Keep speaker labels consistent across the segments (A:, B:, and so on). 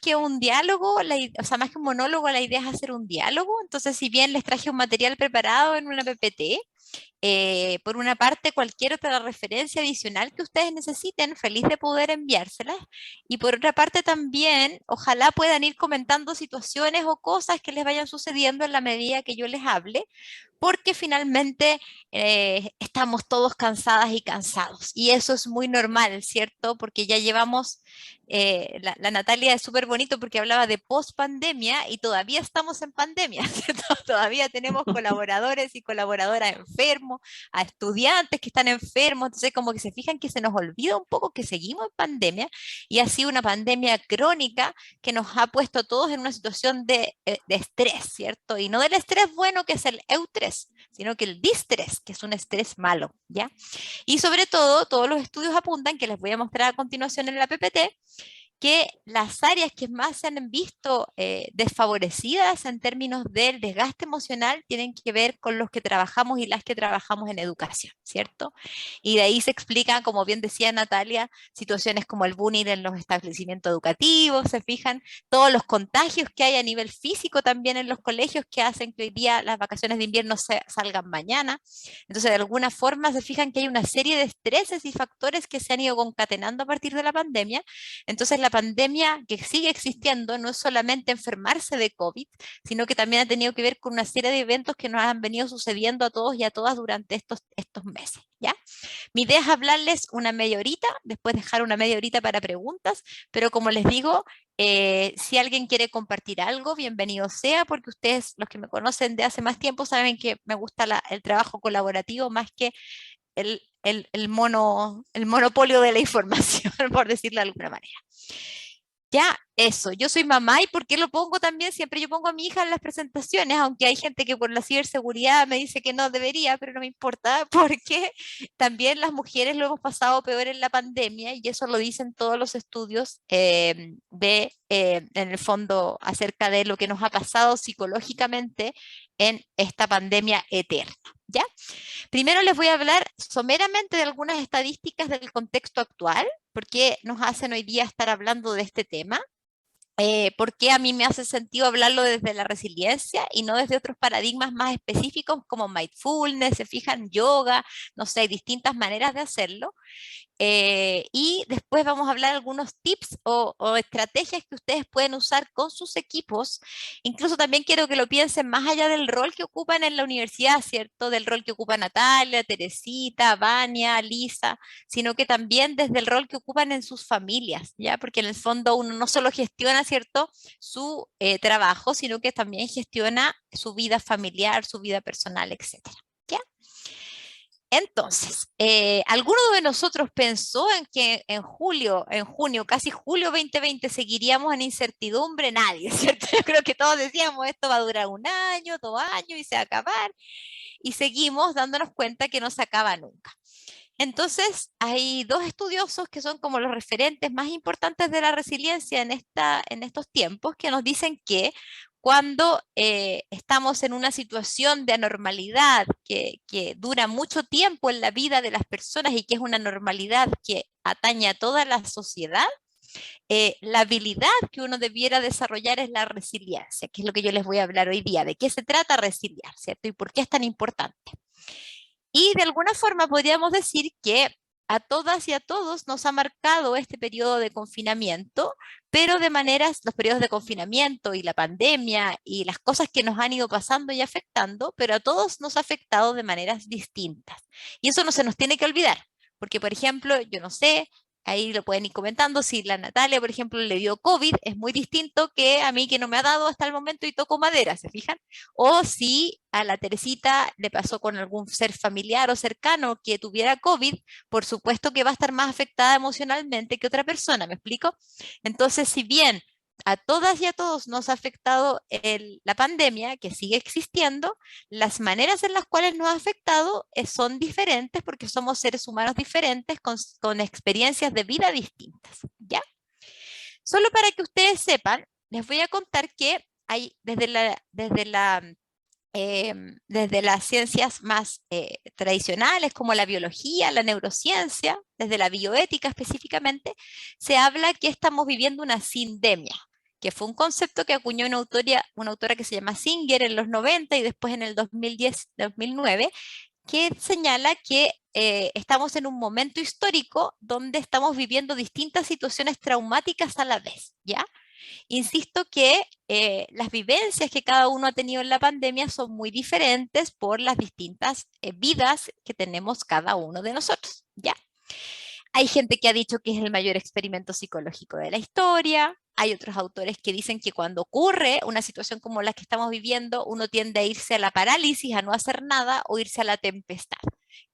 A: que un diálogo, o sea, más que un monólogo, la idea es hacer un diálogo. Entonces, si bien les traje un material preparado en una PPT, por una parte, cualquier otra referencia adicional que ustedes necesiten, feliz de poder enviárselas. Y por otra parte también, ojalá puedan ir comentando situaciones o cosas que les vayan sucediendo en la medida que yo les hable, porque finalmente estamos todos cansadas y cansados. Y eso es muy normal, ¿cierto? Porque ya llevamos, la Natalia es súper bonito porque hablaba de post-pandemia y todavía estamos en pandemia, ¿cierto? Todavía tenemos colaboradores y colaboradoras enfermos, a estudiantes que están enfermos, entonces como que se fijan que se nos olvida un poco que seguimos en pandemia y ha sido una pandemia crónica que nos ha puesto a todos en una situación de estrés, ¿cierto? Y no del estrés bueno que es el eustrés, sino que el distrés, que es un estrés malo, ¿ya? Y sobre todo, todos los estudios apuntan, que les voy a mostrar a continuación en la PPT, que las áreas que más se han visto desfavorecidas en términos del desgaste emocional tienen que ver con los que trabajamos y las que trabajamos en educación, ¿cierto? Y de ahí se explican, como bien decía Natalia, situaciones como el bullying en los establecimientos educativos, se fijan, todos los contagios que hay a nivel físico también en los colegios que hacen que hoy día las vacaciones de invierno salgan mañana. Entonces, de alguna forma se fijan que hay una serie de estreses y factores que se han ido concatenando a partir de la pandemia. Entonces, la pandemia que sigue existiendo no es solamente enfermarse de COVID, sino que también ha tenido que ver con una serie de eventos que nos han venido sucediendo a todos y a todas durante estos meses, ¿ya? Mi idea es hablarles una media horita, después dejar una media horita para preguntas, pero como les digo, si alguien quiere compartir algo, bienvenido sea, porque ustedes, los que me conocen de hace más tiempo, saben que me gusta el trabajo colaborativo más que el monopolio de la información, por decirlo de alguna manera. Ya, eso, yo soy mamá y ¿por qué lo pongo también? Siempre yo pongo a mi hija en las presentaciones, aunque hay gente que por la ciberseguridad me dice que no debería, pero no me importa, porque también las mujeres lo hemos pasado peor en la pandemia y eso lo dicen todos los estudios en el fondo, acerca de lo que nos ha pasado psicológicamente en esta pandemia eterna, ¿ya? Primero les voy a hablar someramente de algunas estadísticas del contexto actual, porque nos hacen hoy día estar hablando de este tema. ¿Por qué a mí me hace sentido hablarlo desde la resiliencia y no desde otros paradigmas más específicos como mindfulness, se fijan, yoga, no sé, hay distintas maneras de hacerlo? Y después vamos a hablar algunos tips o estrategias que ustedes pueden usar con sus equipos. Incluso también quiero que lo piensen más allá del rol que ocupan en la universidad, ¿cierto? Del rol que ocupa Natalia, Teresita, Vania, Lisa, sino que también desde el rol que ocupan en sus familias, ¿ya? Porque en el fondo uno no solo gestiona, ¿cierto? Su trabajo, sino que también gestiona su vida familiar, su vida personal, etcétera. ¿Ya? Entonces, ¿alguno de nosotros pensó en que en junio, casi julio 2020, seguiríamos en incertidumbre? Nadie, ¿cierto? Yo creo que todos decíamos, esto va a durar un año, 2 años y se va a acabar. Y seguimos dándonos cuenta que no se acaba nunca. Entonces, hay dos estudiosos que son como los referentes más importantes de la resiliencia en estos tiempos que nos dicen que cuando estamos en una situación de anormalidad que dura mucho tiempo en la vida de las personas y que es una normalidad que atañe a toda la sociedad, la habilidad que uno debiera desarrollar es la resiliencia, que es lo que yo les voy a hablar hoy día, de qué se trata resiliencia, ¿cierto? Y por qué es tan importante. Y de alguna forma podríamos decir que a todas y a todos nos ha marcado este periodo de confinamiento, pero de maneras, los periodos de confinamiento y la pandemia y las cosas que nos han ido pasando y afectando, pero a todos nos ha afectado de maneras distintas. Y eso no se nos tiene que olvidar, porque por ejemplo, yo no sé, ahí lo pueden ir comentando, si la Natalia, por ejemplo, le dio COVID, es muy distinto que a mí que no me ha dado hasta el momento y toco madera, ¿se fijan? O si a la Teresita le pasó con algún ser familiar o cercano que tuviera COVID, por supuesto que va a estar más afectada emocionalmente que otra persona, ¿me explico? Entonces, si bien a todas y a todos nos ha afectado la pandemia, que sigue existiendo, las maneras en las cuales nos ha afectado son diferentes porque somos seres humanos diferentes con experiencias de vida distintas, ¿ya? Solo para que ustedes sepan, les voy a contar que hay desde las ciencias más tradicionales como la biología, la neurociencia, desde la bioética específicamente, se habla que estamos viviendo una sindemia. que fue un concepto que acuñó una autora que se llama Singer en los 90 y después en el 2010-2009, que señala que estamos en un momento histórico donde estamos viviendo distintas situaciones traumáticas a la vez, ¿ya? Insisto que las vivencias que cada uno ha tenido en la pandemia son muy diferentes por las distintas vidas que tenemos cada uno de nosotros, ¿ya? Hay gente que ha dicho que es el mayor experimento psicológico de la historia. Hay otros autores que dicen que cuando ocurre una situación como la que estamos viviendo, uno tiende a irse a la parálisis, a no hacer nada o irse a la tempestad.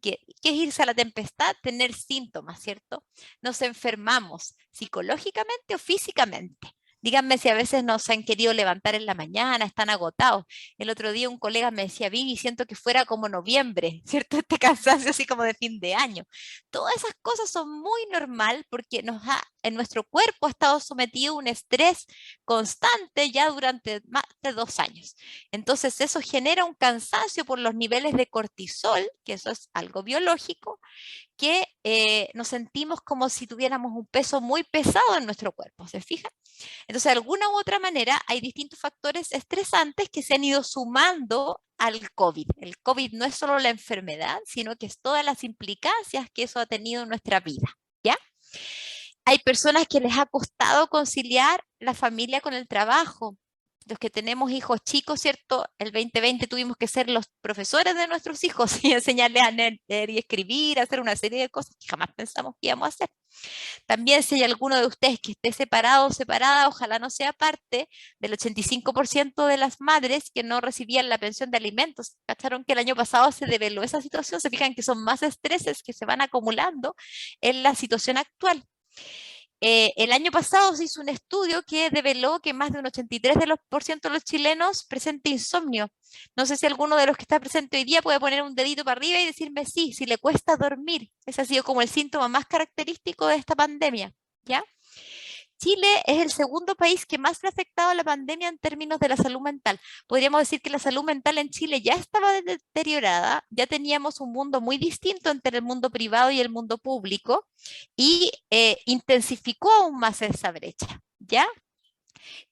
A: ¿Qué es irse a la tempestad? Tener síntomas, ¿cierto? Nos enfermamos psicológicamente o físicamente. Díganme si a veces nos han querido levantar en la mañana, están agotados. El otro día un colega me decía, Vivi, siento que fuera como noviembre, ¿cierto? Este cansancio así como de fin de año. Todas esas cosas son muy normal porque en nuestro cuerpo ha estado sometido a un estrés constante ya durante más de 2 años. Entonces eso genera un cansancio por los niveles de cortisol, que eso es algo biológico, que nos sentimos como si tuviéramos un peso muy pesado en nuestro cuerpo, ¿se fijan? Entonces, de alguna u otra manera, hay distintos factores estresantes que se han ido sumando al COVID. El COVID no es solo la enfermedad, sino que es todas las implicancias que eso ha tenido en nuestra vida, ¿ya? Hay personas que les ha costado conciliar la familia con el trabajo. Los que tenemos hijos chicos, ¿cierto? El 2020 tuvimos que ser los profesores de nuestros hijos y enseñarles a leer y escribir, a hacer una serie de cosas que jamás pensamos que íbamos a hacer. También si hay alguno de ustedes que esté separado o separada, ojalá no sea parte del 85% de las madres que no recibían la pensión de alimentos. ¿Cacharon que el año pasado se develó esa situación? Se fijan que son más estreses que se van acumulando en la situación actual. El año pasado se hizo un estudio que develó que más de un 83% de los chilenos presenta insomnio. No sé si alguno de los que está presente hoy día puede poner un dedito para arriba y decirme sí, si le cuesta dormir. Ese ha sido como el síntoma más característico de esta pandemia, ¿ya? Chile es el segundo país que más le ha afectado a la pandemia en términos de la salud mental. Podríamos decir que la salud mental en Chile ya estaba deteriorada, ya teníamos un mundo muy distinto entre el mundo privado y el mundo público y intensificó aún más esa brecha, ¿ya?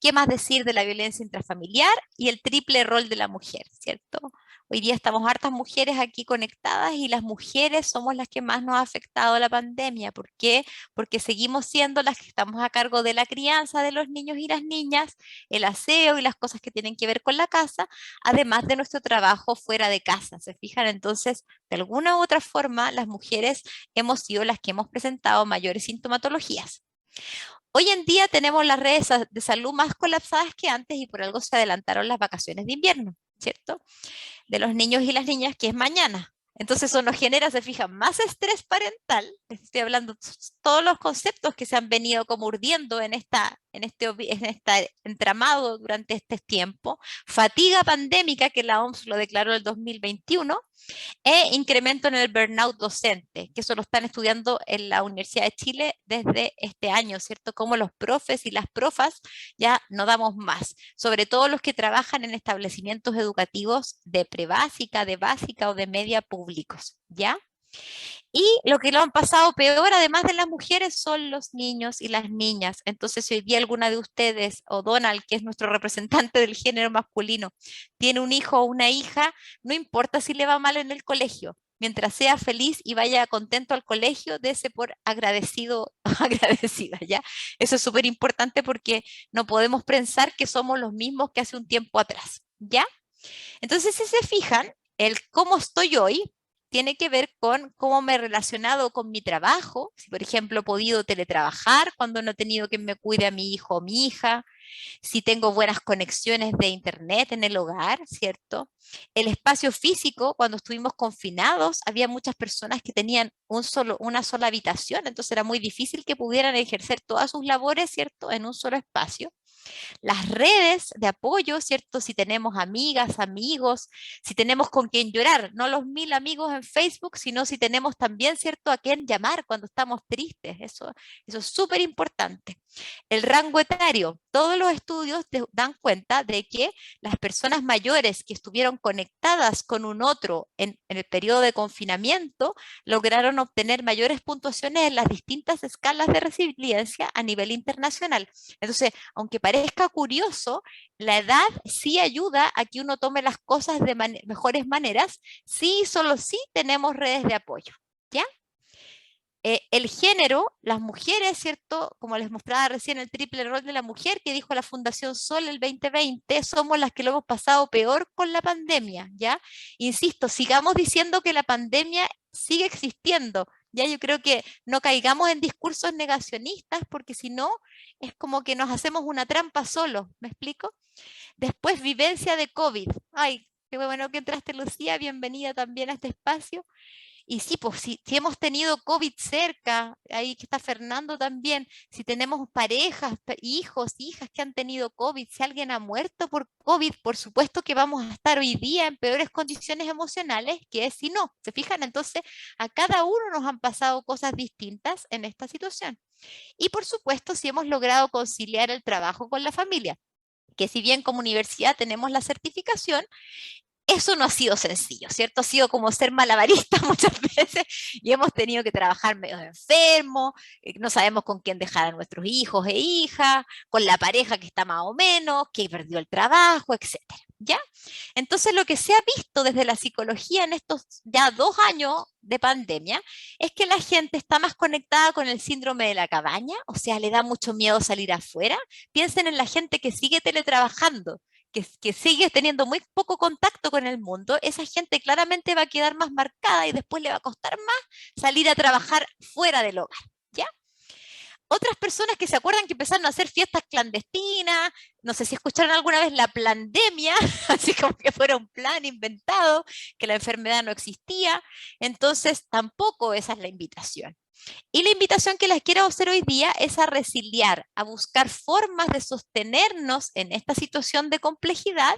A: ¿Qué más decir de la violencia intrafamiliar y el triple rol de la mujer, ¿cierto? Hoy día estamos hartas mujeres aquí conectadas y las mujeres somos las que más nos ha afectado la pandemia. ¿Por qué? Porque seguimos siendo las que estamos a cargo de la crianza de los niños y las niñas, el aseo y las cosas que tienen que ver con la casa, además de nuestro trabajo fuera de casa. ¿Se fijan? Entonces, de alguna u otra forma, las mujeres hemos sido las que hemos presentado mayores sintomatologías. Hoy en día tenemos las redes de salud más colapsadas que antes y por algo se adelantaron las vacaciones de invierno, ¿cierto? De los niños y las niñas, que es mañana. Entonces eso nos genera, se fijan, más estrés parental. Estoy hablando de todos los conceptos que se han venido como urdiendo en este entramado durante este tiempo. Fatiga pandémica, que la OMS lo declaró en el 2021, e incremento en el burnout docente, que eso lo están estudiando en la Universidad de Chile desde este año, ¿cierto? Como los profes y las profas ya no damos más, sobre todo los que trabajan en establecimientos educativos de prebásica, de básica o de media públicos, ¿ya? Y lo que lo han pasado peor, además de las mujeres, son los niños y las niñas. Entonces, si hoy día alguna de ustedes, o Donald, que es nuestro representante del género masculino, tiene un hijo o una hija, no importa si le va mal en el colegio. Mientras sea feliz y vaya contento al colegio, dése por agradecido o agradecida, ¿ya? Eso es súper importante porque no podemos pensar que somos los mismos que hace un tiempo atrás, ¿ya? Entonces, si se fijan, el cómo estoy hoy tiene que ver con cómo me he relacionado con mi trabajo, si por ejemplo he podido teletrabajar cuando no he tenido que me cuide a mi hijo o mi hija, si tengo buenas conexiones de internet en el hogar, ¿cierto? El espacio físico, cuando estuvimos confinados, había muchas personas que tenían una sola habitación, entonces era muy difícil que pudieran ejercer todas sus labores, ¿cierto? En un solo espacio. Las redes de apoyo, ¿cierto? Si tenemos amigas, amigos, si tenemos con quién llorar, no los 1000 amigos en Facebook, sino si tenemos también, ¿cierto?, a quién llamar cuando estamos tristes. Eso es súper importante. El rango etario, todos los estudios dan cuenta de que las personas mayores que estuvieron conectadas con un otro en el periodo de confinamiento lograron obtener mayores puntuaciones en las distintas escalas de resiliencia a nivel internacional. Entonces, aunque parezca curioso, la edad sí ayuda a que uno tome las cosas de mejores maneras, sí, solo sí tenemos redes de apoyo, ¿ya? El género, las mujeres, ¿cierto? Como les mostraba recién el triple rol de la mujer que dijo la Fundación Sol el 2020, somos las que lo hemos pasado peor con la pandemia, ¿ya? Insisto, sigamos diciendo que la pandemia sigue existiendo, ya yo creo que no caigamos en discursos negacionistas porque si no es como que nos hacemos una trampa solos, ¿me explico? Después, vivencia de COVID. Ay, qué bueno que entraste, Lucía, bienvenida también a este espacio. Y sí, pues si hemos tenido COVID cerca, ahí que está Fernando también, si tenemos parejas, hijos, hijas que han tenido COVID, si alguien ha muerto por COVID, por supuesto que vamos a estar hoy día en peores condiciones emocionales que si no. ¿Se fijan? Entonces, a cada uno nos han pasado cosas distintas en esta situación. Y por supuesto, si hemos logrado conciliar el trabajo con la familia, que si bien como universidad tenemos la certificación, eso no ha sido sencillo, ¿cierto? Ha sido como ser malabarista muchas veces y hemos tenido que trabajar medio enfermos, no sabemos con quién dejar a nuestros hijos e hijas, con la pareja que está más o menos, que perdió el trabajo, etcétera, ¿ya? Entonces lo que se ha visto desde la psicología en estos ya 2 años de pandemia es que la gente está más conectada con el síndrome de la cabaña, o sea, le da mucho miedo salir afuera. Piensen en la gente que sigue teletrabajando, que sigue teniendo muy poco contacto con el mundo, esa gente claramente va a quedar más marcada y después le va a costar más salir a trabajar fuera del hogar, ¿ya? Otras personas que se acuerdan que empezaron a hacer fiestas clandestinas, no sé si escucharon alguna vez la pandemia, así como que fuera un plan inventado, que la enfermedad no existía, entonces tampoco esa es la invitación. Y la invitación que les quiero hacer hoy día es a resiliar, a buscar formas de sostenernos en esta situación de complejidad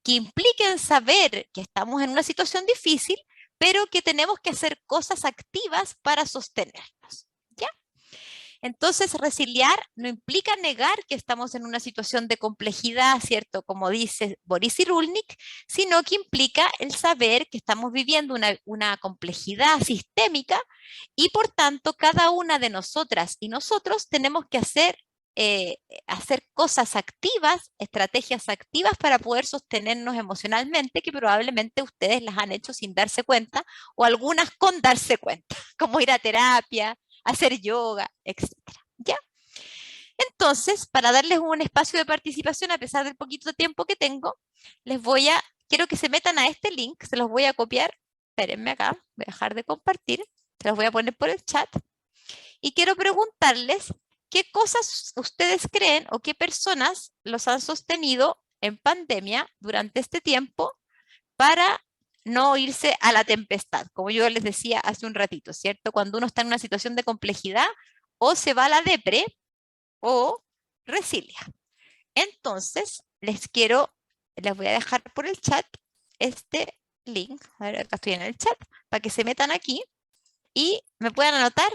A: que impliquen saber que estamos en una situación difícil, pero que tenemos que hacer cosas activas para sostenernos. ¿Ya? Entonces, resiliar no implica negar que estamos en una situación de complejidad, ¿cierto? Como dice Boris Cyrulnik, sino que implica el saber que estamos viviendo una complejidad sistémica y por tanto cada una de nosotras y nosotros tenemos que hacer cosas activas, estrategias activas para poder sostenernos emocionalmente, que probablemente ustedes las han hecho sin darse cuenta o algunas con darse cuenta, como ir a terapia, hacer yoga, etcétera. ¿Ya? Entonces, para darles un espacio de participación, a pesar del poquito tiempo que tengo, quiero que se metan a este link, se los voy a copiar. Espérenme acá, voy a dejar de compartir, se los voy a poner por el chat. Y quiero preguntarles qué cosas ustedes creen o qué personas los han sostenido en pandemia durante este tiempo para no irse a la tempestad, como yo les decía hace un ratito, ¿cierto? Cuando uno está en una situación de complejidad, o se va a la depre o resilia. Entonces, les voy a dejar por el chat este link, a ver, acá estoy en el chat, para que se metan aquí y me puedan anotar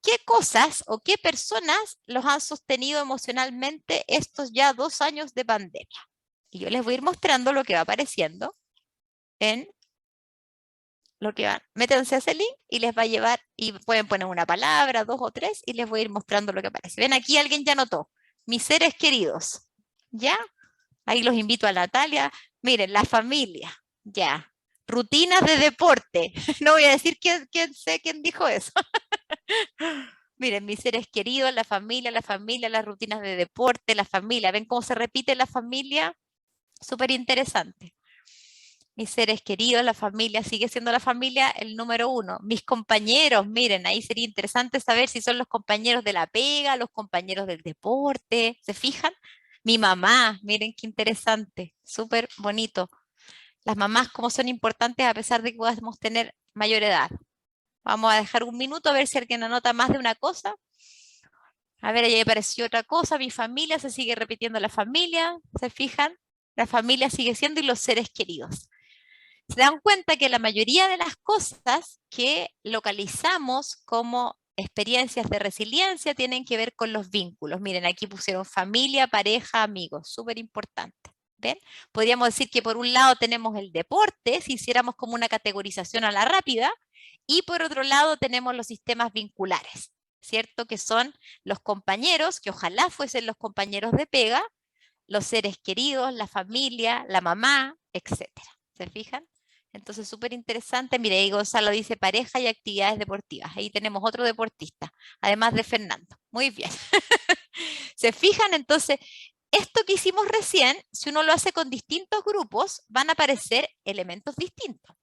A: qué cosas o qué personas los han sostenido emocionalmente estos ya 2 años de pandemia. Y yo les voy a ir mostrando lo que va apareciendo en lo que van. Métanse a ese link y les va a llevar, y pueden poner una palabra, dos o tres, y les voy a ir mostrando lo que aparece. Ven, aquí alguien ya notó. Mis seres queridos. ¿Ya? Ahí los invito a Natalia. Miren, la familia. Ya. Rutinas de deporte. No voy a decir quién dijo eso. Miren, mis seres queridos, la familia, las rutinas de deporte, la familia. ¿Ven cómo se repite la familia? Súper interesante. Mis seres queridos, la familia, sigue siendo la familia el número uno. Mis compañeros, miren, ahí sería interesante saber si son los compañeros de la pega, los compañeros del deporte, ¿se fijan? Mi mamá, miren qué interesante, súper bonito. Las mamás como son importantes a pesar de que podamos tener mayor edad. Vamos a dejar un minuto a ver si alguien anota más de una cosa. A ver, ahí apareció otra cosa, mi familia, se sigue repitiendo la familia, ¿se fijan? La familia sigue siendo y los seres queridos. Se dan cuenta que la mayoría de las cosas que localizamos como experiencias de resiliencia tienen que ver con los vínculos. Miren, aquí pusieron familia, pareja, amigos, súper importante. ¿Ven? Podríamos decir que por un lado tenemos el deporte, si hiciéramos como una categorización a la rápida, y por otro lado tenemos los sistemas vinculares. ¿cierto? Que son los compañeros, que ojalá fuesen los compañeros de pega, los seres queridos, la familia, la mamá, etcétera. ¿Se fijan? Entonces, súper interesante. Mire, ahí Gonzalo dice pareja y actividades deportivas. Ahí tenemos otro deportista, además de Fernando. Muy bien. ¿Se fijan? Entonces, esto que hicimos recién, si uno lo hace con distintos grupos, van a aparecer elementos distintos.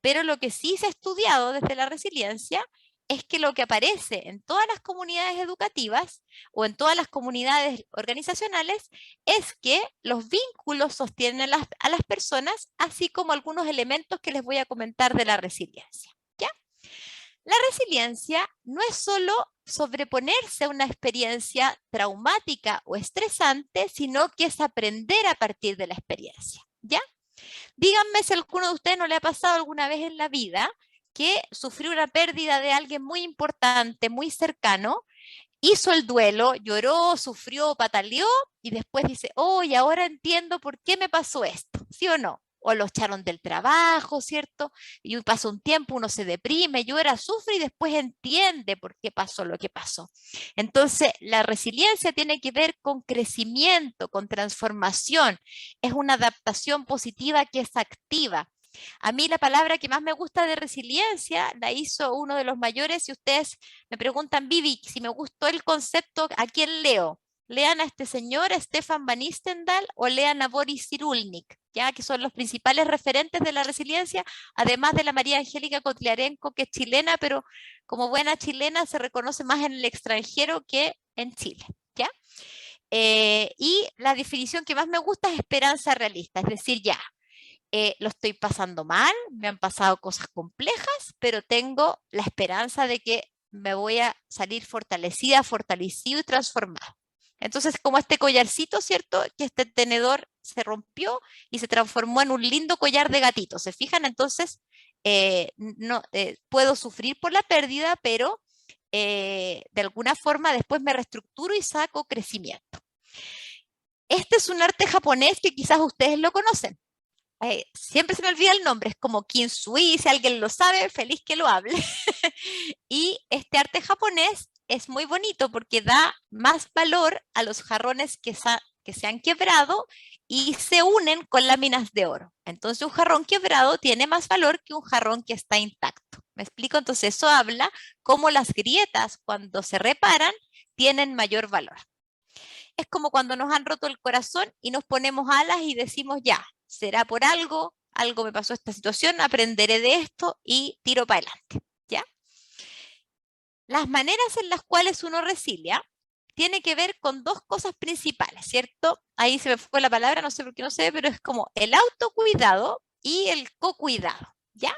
A: Pero lo que sí se ha estudiado desde la resiliencia es que lo que aparece en todas las comunidades educativas o en todas las comunidades organizacionales es que los vínculos sostienen a las personas, así como algunos elementos que les voy a comentar de la resiliencia. ¿Ya? La resiliencia no es solo sobreponerse a una experiencia traumática o estresante, sino que es aprender a partir de la experiencia. ¿Ya? Díganme si a alguno de ustedes no le ha pasado alguna vez en la vida que sufrió una pérdida de alguien muy importante, muy cercano, hizo el duelo, lloró, sufrió, pataleó y después dice, oh, y ahora entiendo por qué me pasó esto, ¿sí o no? O lo echaron del trabajo, ¿cierto? Y pasa un tiempo, uno se deprime, llora, sufre y después entiende por qué pasó lo que pasó. Entonces, la resiliencia tiene que ver con crecimiento, con transformación. Es una adaptación positiva que es activa. A mí la palabra que más me gusta de resiliencia la hizo uno de los mayores. Si ustedes me preguntan, Vivi, si me gustó el concepto, ¿a quién leo? Lean a este señor, a Stefan Van Istendal, o lean a Boris Cyrulnik, ya que son los principales referentes de la resiliencia, además de la María Angélica Kotliarenko, que es chilena, pero como buena chilena se reconoce más en el extranjero que en Chile, ¿ya? Y la definición que más me gusta es esperanza realista, es decir, ya, lo estoy pasando mal, me han pasado cosas complejas, pero tengo la esperanza de que me voy a salir fortalecida, fortalecido y transformado. Entonces, como este collarcito, ¿cierto? Que este tenedor se rompió y se transformó en un lindo collar de gatito. ¿Se fijan? Entonces, no, puedo sufrir por la pérdida, pero de alguna forma después me reestructuro y saco crecimiento. Este es un arte japonés que quizás ustedes lo conocen. Siempre se me olvida el nombre, es como Kinsui, si alguien lo sabe, feliz que lo hable. Y este arte japonés es muy bonito porque da más valor a los jarrones que se han quebrado y se unen con láminas de oro. Entonces un jarrón quebrado tiene más valor que un jarrón que está intacto. ¿Me explico? Entonces eso habla cómo las grietas cuando se reparan tienen mayor valor. Es como cuando nos han roto el corazón y nos ponemos alas y decimos, ya, será por algo, algo me pasó esta situación, aprenderé de esto y tiro para adelante, ¿ya? Las maneras en las cuales uno resilia tiene que ver con dos cosas principales, ¿cierto? Ahí se me fue la palabra, no sé por qué no sé, pero es como el autocuidado y el cocuidado, ¿ya?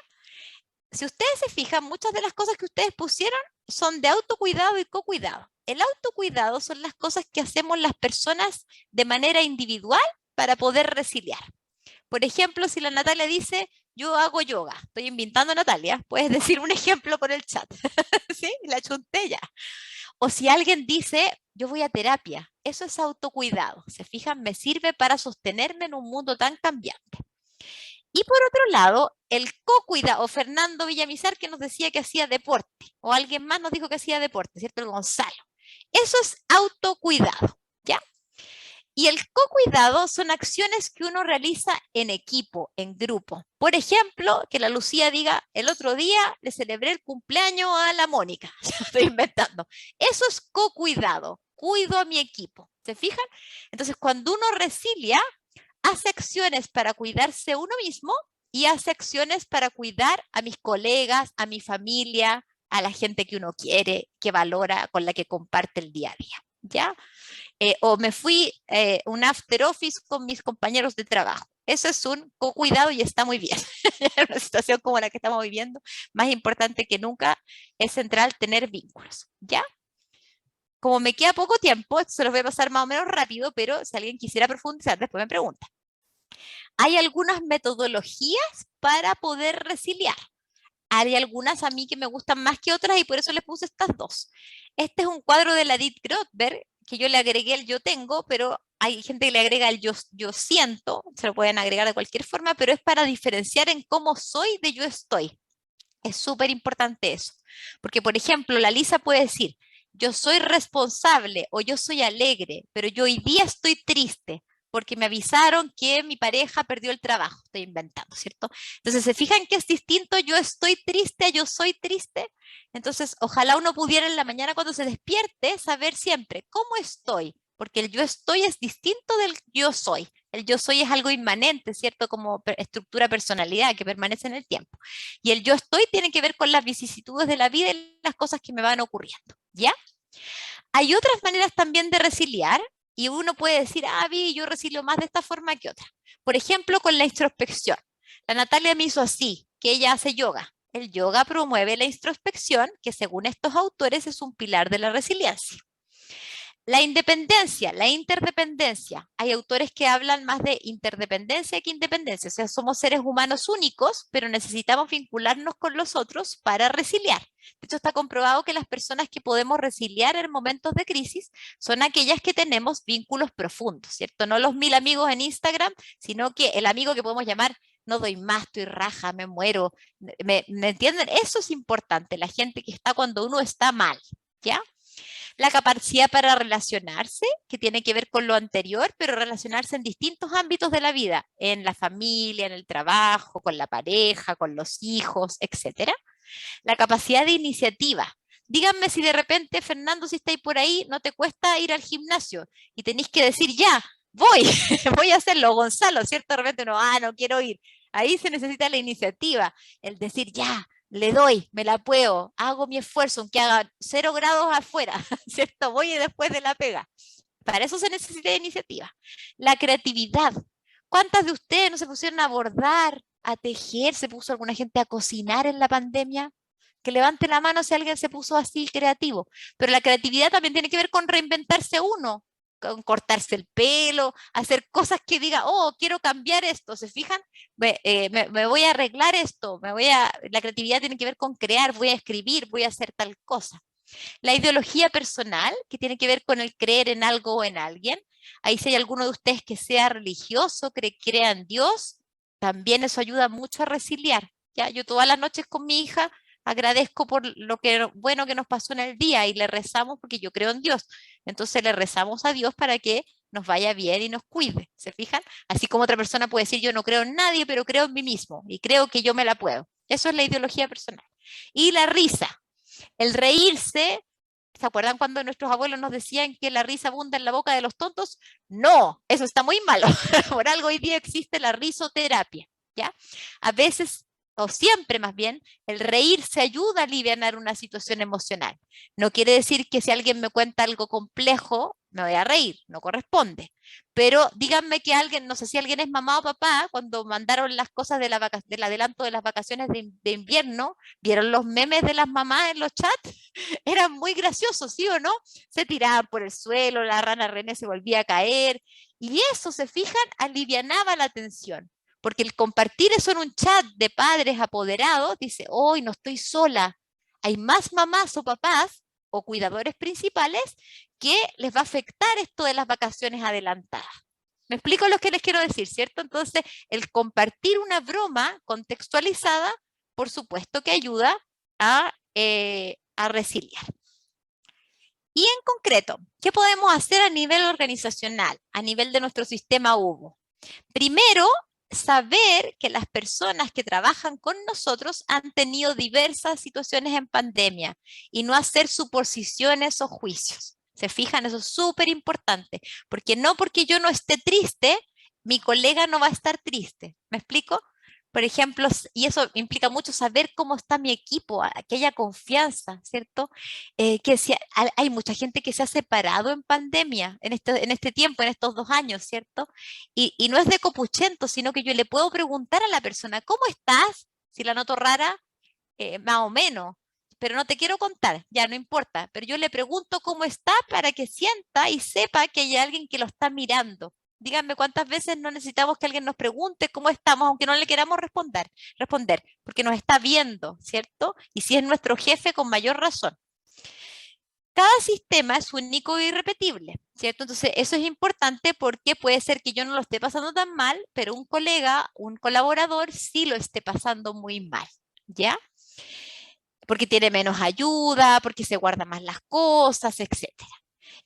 A: Si ustedes se fijan, muchas de las cosas que ustedes pusieron son de autocuidado y cocuidado. El autocuidado son las cosas que hacemos las personas de manera individual para poder resiliar. Por ejemplo, si la Natalia dice, yo hago yoga, estoy invitando a Natalia, puedes decir un ejemplo por el chat, ¿sí? La chunté ya. O si alguien dice, yo voy a terapia, eso es autocuidado. ¿Se fijan? Me sirve para sostenerme en un mundo tan cambiante. Y por otro lado, el co-cuidado, o Fernando Villamizar que nos decía que hacía deporte, o alguien más nos dijo que hacía deporte, ¿cierto? El Gonzalo. Eso es autocuidado, ¿ya? Y el co-cuidado son acciones que uno realiza en equipo, en grupo. Por ejemplo, que la Lucía diga, el otro día le celebré el cumpleaños a la Mónica. Estoy inventando. Eso es co-cuidado. Cuido a mi equipo. ¿Se fijan? Entonces, cuando uno resilia, hace acciones para cuidarse uno mismo y hace acciones para cuidar a mis colegas, a mi familia, a la gente que uno quiere, que valora, con la que comparte el día a día. ¿Ya? O me fui un after office con mis compañeros de trabajo. Eso es un cuidado y está muy bien. En una situación como la que estamos viviendo, más importante que nunca es central tener vínculos. ¿Ya? Como me queda poco tiempo, se los voy a pasar más o menos rápido, pero si alguien quisiera profundizar, después me pregunta. Hay algunas metodologías para poder resiliar. Hay algunas a mí que me gustan más que otras y por eso les puse estas dos. Este es un cuadro de la Edith Grothberg, que yo le agregué el yo tengo, pero hay gente que le agrega el yo siento, se lo pueden agregar de cualquier forma, pero es para diferenciar en cómo soy de yo estoy. Es súper importante eso. Porque, por ejemplo, la Lisa puede decir, yo soy responsable o yo soy alegre, pero yo hoy día estoy triste porque me avisaron que mi pareja perdió el trabajo. Estoy inventando, ¿cierto? Entonces, ¿se fijan que es distinto? Yo estoy triste, yo soy triste. Entonces, ojalá uno pudiera en la mañana cuando se despierte saber siempre cómo estoy, porque el yo estoy es distinto del yo soy. El yo soy es algo inmanente, ¿cierto? Como estructura personalidad que permanece en el tiempo. Y el yo estoy tiene que ver con las vicisitudes de la vida y las cosas que me van ocurriendo, ¿ya? Hay otras maneras también de resiliar y uno puede decir, ah, vi, yo resilio más de esta forma que otra. Por ejemplo, con la introspección. La Natalia me hizo así, que ella hace yoga. El yoga promueve la introspección, que según estos autores es un pilar de la resiliencia. La independencia, la interdependencia. Hay autores que hablan más de interdependencia que independencia. O sea, somos seres humanos únicos, pero necesitamos vincularnos con los otros para resiliar. De hecho, está comprobado que las personas que podemos resiliar en momentos de crisis son aquellas que tenemos vínculos profundos, ¿cierto? No los 1000 amigos en Instagram, sino que el amigo que podemos llamar no doy más, estoy raja, me muero. ¿Me entienden? Eso es importante, la gente que está cuando uno está mal, ¿ya? La capacidad para relacionarse, que tiene que ver con lo anterior, pero relacionarse en distintos ámbitos de la vida, en la familia, en el trabajo, con la pareja, con los hijos, etcétera. La capacidad de iniciativa. Díganme si de repente, Fernando, si estáis por ahí, no te cuesta ir al gimnasio y tenéis que decir, ya, voy, voy a hacerlo, Gonzalo, ¿cierto? De repente no, no quiero ir. Ahí se necesita la iniciativa, el decir, ya, le doy, me la puedo, hago mi esfuerzo, aunque haga 0 grados afuera, ¿cierto? Voy después de la pega. Para eso se necesita iniciativa. La creatividad. ¿Cuántas de ustedes no se pusieron a bordar, a tejer? ¿Se puso alguna gente a cocinar en la pandemia? Que levante la mano si alguien se puso así creativo. Pero la creatividad también tiene que ver con reinventarse uno, con cortarse el pelo, hacer cosas que diga, oh, quiero cambiar esto. ¿Se fijan? Me voy a arreglar esto. La creatividad tiene que ver con crear, voy a escribir, voy a hacer tal cosa. La ideología personal, que tiene que ver con el creer en algo o en alguien. Ahí si hay alguno de ustedes que sea religioso, crea en Dios, también eso ayuda mucho a resiliar. ¿Ya? Yo todas las noches con mi hija agradezco por lo que bueno que nos pasó en el día y le rezamos porque yo creo en Dios. Entonces le rezamos a Dios para que nos vaya bien y nos cuide. ¿Se fijan? Así como otra persona puede decir, yo no creo en nadie, pero creo en mí mismo y creo que yo me la puedo. Eso es la ideología personal. Y la risa. El reírse, ¿se acuerdan cuando nuestros abuelos nos decían que la risa abunda en la boca de los tontos? No, eso está muy malo. Por algo hoy día existe la risoterapia, ¿ya? A veces, o siempre más bien, el reírse ayuda a aliviar una situación emocional. No quiere decir que si alguien me cuenta algo complejo, me voy a reír, no corresponde. Pero díganme que alguien, no sé si alguien es mamá o papá, cuando mandaron las cosas del adelanto de las vacaciones de invierno, ¿vieron los memes de las mamás en los chats? Eran muy graciosos, ¿sí o no? Se tiraban por el suelo, la rana René se volvía a caer, y eso, se fijan, alivianaba la tensión. Porque el compartir eso en un chat de padres apoderados, dice, hoy no estoy sola, hay más mamás o papás o cuidadores principales que les va a afectar esto de las vacaciones adelantadas. ¿Me explico lo que les quiero decir, cierto? Entonces, el compartir una broma contextualizada, por supuesto que ayuda a resiliar. Y en concreto, ¿qué podemos hacer a nivel organizacional, a nivel de nuestro sistema Hugo? Primero, saber que las personas que trabajan con nosotros han tenido diversas situaciones en pandemia y no hacer suposiciones o juicios. ¿Se fijan? Eso es súper importante, porque no porque yo no esté triste, mi colega no va a estar triste. ¿Me explico? Por ejemplo, y eso implica mucho saber cómo está mi equipo, que haya confianza, ¿cierto? Que si, hay mucha gente que se ha separado en pandemia, en este tiempo, en estos 2 años, ¿cierto? Y no es de copuchento, sino que yo le puedo preguntar a la persona, ¿cómo estás? Si la noto rara, más o menos, pero no te quiero contar, ya no importa, pero yo le pregunto cómo está para que sienta y sepa que hay alguien que lo está mirando. Díganme cuántas veces no necesitamos que alguien nos pregunte cómo estamos, aunque no le queramos responder, porque nos está viendo, ¿cierto? Y si es nuestro jefe, con mayor razón. Cada sistema es único e irrepetible, ¿cierto? Entonces, eso es importante porque puede ser que yo no lo esté pasando tan mal, pero un colega, un colaborador sí lo esté pasando muy mal, ¿ya? porque tiene menos ayuda, porque se guarda más las cosas, etcétera.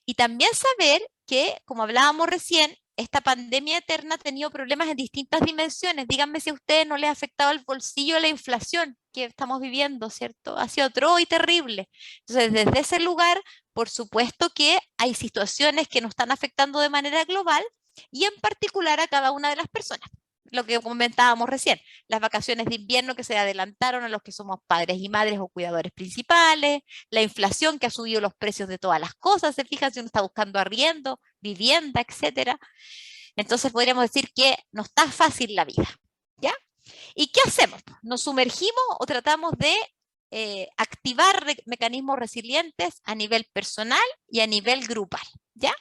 A: Y también saber que, como hablábamos recién, esta pandemia eterna ha tenido problemas en distintas dimensiones. Díganme si a ustedes no les ha afectado el bolsillo la inflación que estamos viviendo, ¿cierto? Ha sido atroz y terrible. Entonces, desde ese lugar, por supuesto que hay situaciones que nos están afectando de manera global y en particular a cada una de las personas. Lo que comentábamos recién, las vacaciones de invierno que se adelantaron a los que somos padres y madres o cuidadores principales, la inflación que ha subido los precios de todas las cosas, se fijan si uno está buscando arriendo, vivienda, etcétera. Entonces podríamos decir que no está fácil la vida, ¿ya? ¿Y qué hacemos? ¿Nos sumergimos o tratamos de activar mecanismos resilientes a nivel personal y a nivel grupal, ¿ya?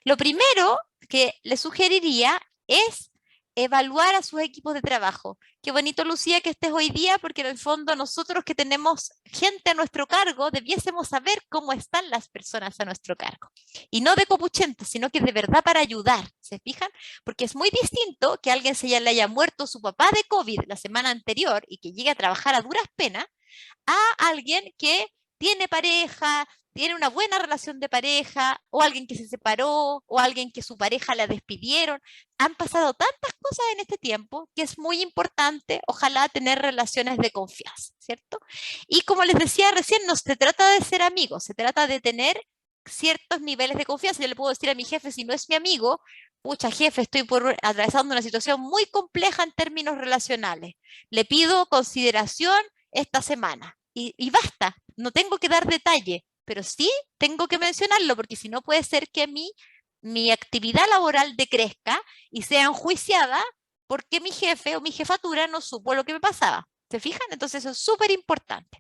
A: Lo primero que le sugeriría es evaluar a sus equipos de trabajo. Qué bonito, Lucía, que estés hoy día, porque en el fondo nosotros que tenemos gente a nuestro cargo, debiésemos saber cómo están las personas a nuestro cargo. Y no de copuchento, sino que de verdad para ayudar, ¿se fijan? Porque es muy distinto que a alguien le haya muerto su papá de COVID la semana anterior y que llegue a trabajar a duras penas, a alguien que tiene pareja, tiene una buena relación de pareja, o alguien que se separó, o alguien que su pareja la despidieron. Han pasado tantas cosas en este tiempo que es muy importante, ojalá, tener relaciones de confianza, ¿cierto? Y como les decía recién, no se trata de ser amigos, se trata de tener ciertos niveles de confianza. Yo le puedo decir a mi jefe, si no es mi amigo, pucha jefe, estoy atravesando una situación muy compleja en términos relacionales. Le pido consideración esta semana. Y basta, no tengo que dar detalle, pero sí tengo que mencionarlo, porque si no puede ser que mi actividad laboral decrezca y sea enjuiciada porque mi jefe o mi jefatura no supo lo que me pasaba. ¿Se fijan? Entonces eso es súper importante.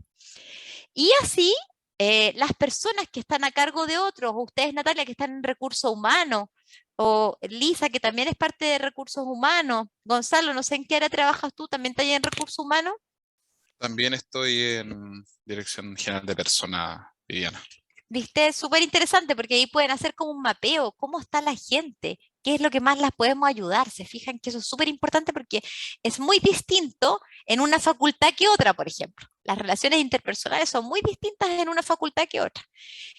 A: Y así, las personas que están a cargo de otros, o ustedes, Natalia, que están en recursos humanos, o Lisa, que también es parte de recursos humanos, Gonzalo, no sé en qué área trabajas tú, ¿también estás en recursos humanos?
B: También estoy en Dirección General de Personas, Viviana.
A: ¿Viste? Es súper interesante porque ahí pueden hacer como un mapeo, cómo está la gente, qué es lo que más las podemos ayudar. Se fijan que eso es súper importante porque es muy distinto en una facultad que otra, por ejemplo. Las relaciones interpersonales son muy distintas en una facultad que otra.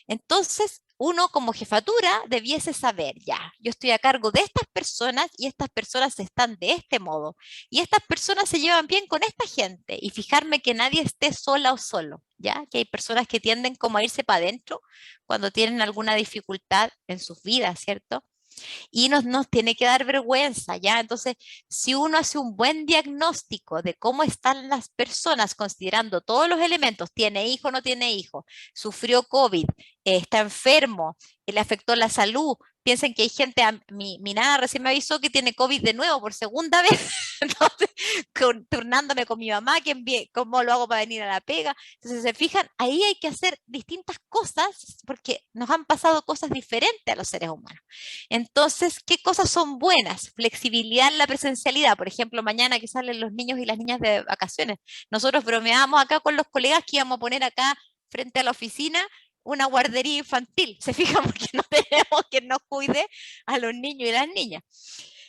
A: Entonces, uno como jefatura debiese saber, ya, yo estoy a cargo de estas personas y estas personas están de este modo. Y estas personas se llevan bien con esta gente y fijarme que nadie esté sola o solo, ya, que hay personas que tienden como a irse para adentro cuando tienen alguna dificultad en sus vidas, ¿cierto? Y nos tiene que dar vergüenza, ¿ya? Entonces, si uno hace un buen diagnóstico de cómo están las personas, considerando todos los elementos, tiene hijo, no tiene hijo, sufrió COVID, está enfermo, le afectó la salud. Piensen que hay gente, mi nana recién me avisó que tiene COVID de nuevo por segunda vez, entonces, turnándome con mi mamá, cómo lo hago para venir a la pega. Entonces, se fijan, ahí hay que hacer distintas cosas porque nos han pasado cosas diferentes a los seres humanos. Entonces, ¿qué cosas son buenas? Flexibilidad en la presencialidad. Por ejemplo, mañana que salen los niños y las niñas de vacaciones. Nosotros bromeábamos acá con los colegas que íbamos a poner acá frente a la oficina una guardería infantil. Se fijan porque no tenemos quien nos cuide a los niños y las niñas.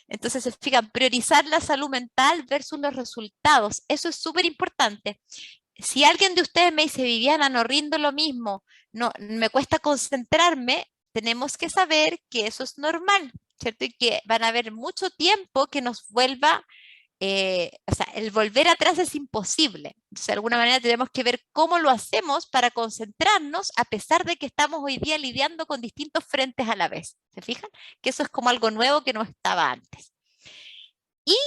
A: Entonces, se fijan, priorizar la salud mental versus los resultados. Eso es súper importante. Si alguien de ustedes me dice, Viviana, no rindo lo mismo, no, me cuesta concentrarme, tenemos que saber que eso es normal, ¿cierto? Y que van a haber mucho tiempo que nos vuelva, o sea, el volver atrás es imposible. Entonces, de alguna manera tenemos que ver cómo lo hacemos para concentrarnos a pesar de que estamos hoy día lidiando con distintos frentes a la vez. ¿Se fijan? Que eso es como algo nuevo que no estaba antes. Y,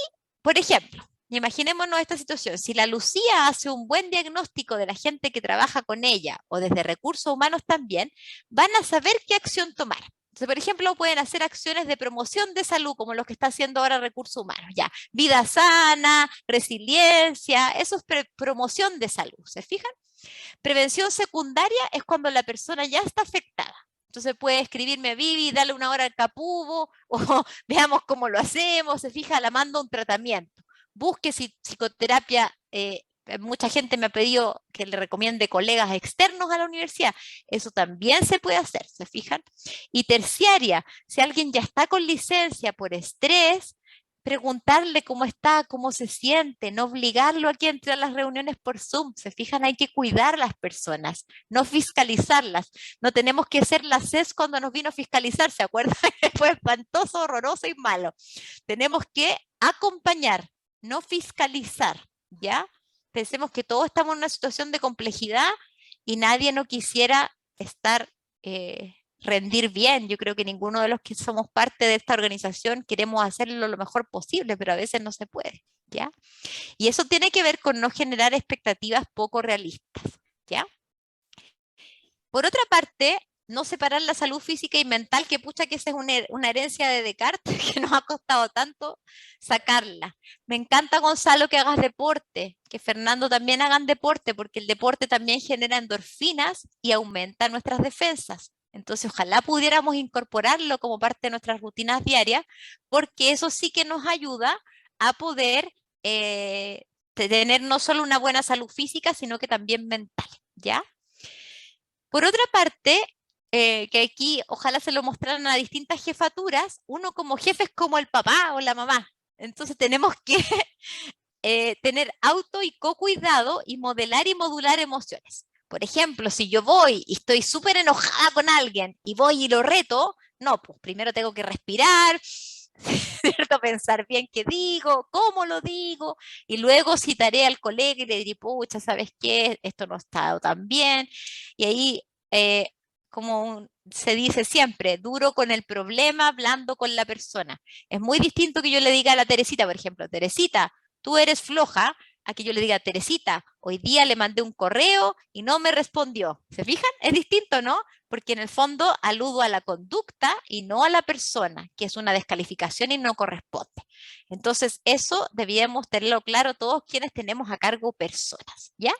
A: por ejemplo, imaginémonos esta situación. Si la Lucía hace un buen diagnóstico de la gente que trabaja con ella o desde recursos humanos también, van a saber qué acción tomar. Entonces, por ejemplo, pueden hacer acciones de promoción de salud, como lo que está haciendo ahora recursos humanos. Ya, vida sana, resiliencia, eso es promoción de salud. ¿Se fijan? Prevención secundaria es cuando la persona ya está afectada. Entonces puede escribirme, Vivi, dale una hora al capubo, o veamos cómo lo hacemos, se fija, la mando a un tratamiento. Busque psicoterapia, mucha gente me ha pedido que le recomiende colegas externos a la universidad. Eso también se puede hacer, ¿se fijan? Y terciaria, si alguien ya está con licencia por estrés, preguntarle cómo está, cómo se siente, no obligarlo a que entre a las reuniones por Zoom. Se fijan, hay que cuidar a las personas, no fiscalizarlas. No tenemos que ser la CES cuando nos vino a fiscalizar, ¿se acuerdan? Fue espantoso, horroroso y malo. Tenemos que acompañar, no fiscalizar, ¿ya? Pensemos que todos estamos en una situación de complejidad y nadie no quisiera estar... rendir bien. Yo creo que ninguno de los que somos parte de esta organización queremos hacerlo lo mejor posible, pero a veces no se puede, ¿ya? Y eso tiene que ver con no generar expectativas poco realistas, ¿ya? Por otra parte, no separar la salud física y mental, que pucha que esa es una herencia de Descartes que nos ha costado tanto sacarla. Me encanta, Gonzalo, que hagas deporte, que Fernando también hagan deporte, porque el deporte también genera endorfinas y aumenta nuestras defensas. Entonces, ojalá pudiéramos incorporarlo como parte de nuestras rutinas diarias, porque eso sí que nos ayuda a poder tener no solo una buena salud física, sino que también mental, ¿ya? Por otra parte, que aquí ojalá se lo mostraran a distintas jefaturas, uno como jefe es como el papá o la mamá. Entonces tenemos que tener auto y co-cuidado y modelar y modular emociones. Por ejemplo, si yo voy y estoy súper enojada con alguien y voy y lo reto, no, pues primero tengo que respirar, ¿cierto? Pensar bien qué digo, cómo lo digo, y luego citaré al colega y le diré, pucha, ¿sabes qué? Esto no está tan bien. Y ahí, se dice siempre, duro con el problema, blando con la persona. Es muy distinto que yo le diga a la Teresita, por ejemplo, Teresita, tú eres floja, a que yo le diga, Teresita, hoy día le mandé un correo y no me respondió. ¿Se fijan? Es distinto, ¿no? Porque en el fondo aludo a la conducta y no a la persona, que es una descalificación y no corresponde. Entonces, eso debíamos tenerlo claro todos quienes tenemos a cargo personas, ¿ya?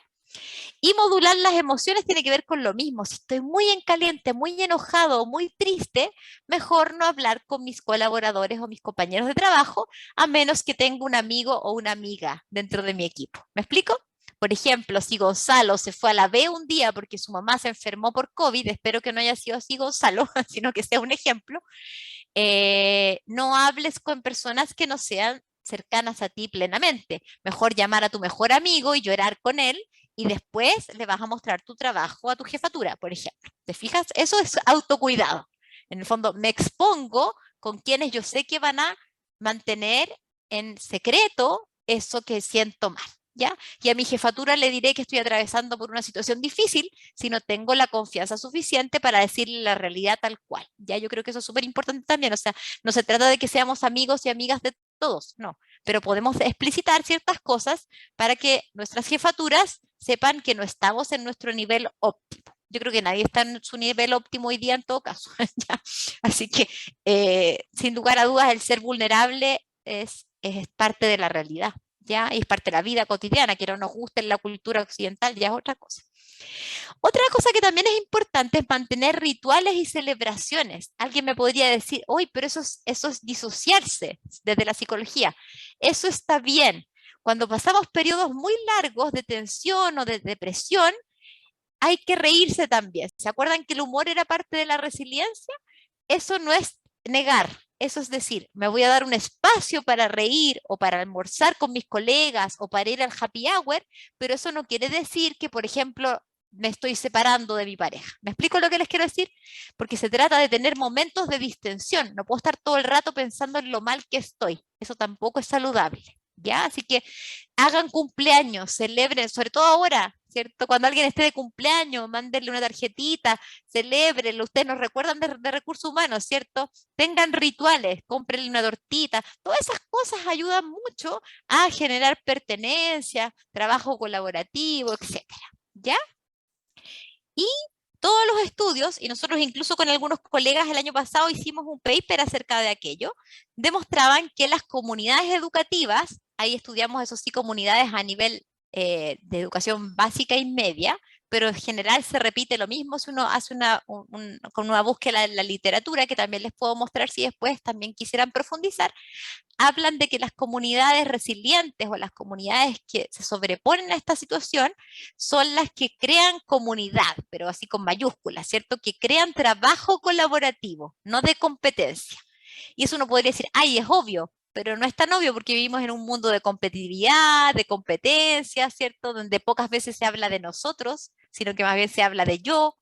A: Y modular las emociones tiene que ver con lo mismo. Si estoy muy en caliente, muy enojado o muy triste, mejor no hablar con mis colaboradores o mis compañeros de trabajo, a menos que tenga un amigo o una amiga dentro de mi equipo. ¿Me explico? Por ejemplo, si Gonzalo se fue a la B un día porque su mamá se enfermó por COVID, espero que no haya sido así Gonzalo, sino que sea un ejemplo, no hables con personas que no sean cercanas a ti plenamente. Mejor llamar a tu mejor amigo y llorar con él y después le vas a mostrar tu trabajo a tu jefatura, por ejemplo. ¿Te fijas? Eso es autocuidado. En el fondo, me expongo con quienes yo sé que van a mantener en secreto eso que siento mal, ¿ya? Y a mi jefatura le diré que estoy atravesando por una situación difícil si no tengo la confianza suficiente para decirle la realidad tal cual, ¿ya? Yo creo que eso es súper importante también, o sea, no se trata de que seamos amigos y amigas de todos, no, pero podemos explicitar ciertas cosas para que nuestras jefaturas sepan que no estamos en nuestro nivel óptimo. Yo creo que nadie está en su nivel óptimo hoy día en todo caso, ¿ya? Así que, sin lugar a dudas, el ser vulnerable es parte de la realidad, ¿ya? Y es parte de la vida cotidiana, que no nos guste en la cultura occidental, ya es otra cosa. Otra cosa que también es importante es mantener rituales y celebraciones. Alguien me podría decir, hoy, pero eso es disociarse desde la psicología. Eso está bien. Cuando pasamos periodos muy largos de tensión o de depresión, hay que reírse también. ¿Se acuerdan que el humor era parte de la resiliencia? Eso no es negar, eso es decir, me voy a dar un espacio para reír o para almorzar con mis colegas o para ir al happy hour, pero eso no quiere decir que, por ejemplo, me estoy separando de mi pareja. ¿Me explico lo que les quiero decir? Porque se trata de tener momentos de distensión. No puedo estar todo el rato pensando en lo mal que estoy. Eso tampoco es saludable. ¿Ya? Así que hagan cumpleaños, celebren, sobre todo ahora, ¿cierto? Cuando alguien esté de cumpleaños, mándenle una tarjetita, celebrenlo, ustedes nos recuerdan de recursos humanos, ¿cierto? Tengan rituales, cómprenle una tortita, todas esas cosas ayudan mucho a generar pertenencia, trabajo colaborativo, etcétera, ¿ya? Y todos los estudios, y nosotros incluso con algunos colegas el año pasado hicimos un paper acerca de aquello, demostraban que las comunidades educativas, ahí estudiamos eso sí, comunidades a nivel de educación básica y media, pero en general se repite lo mismo si uno hace con una búsqueda en la literatura, que también les puedo mostrar si después también quisieran profundizar, hablan de que las comunidades resilientes o las comunidades que se sobreponen a esta situación son las que crean comunidad, pero así con mayúsculas, ¿cierto? Que crean trabajo colaborativo, no de competencia. Y eso uno podría decir, ay, es obvio, pero no es tan obvio porque vivimos en un mundo de competitividad, de competencia, ¿cierto? Donde pocas veces se habla de nosotros, sino que más bien se habla de yo.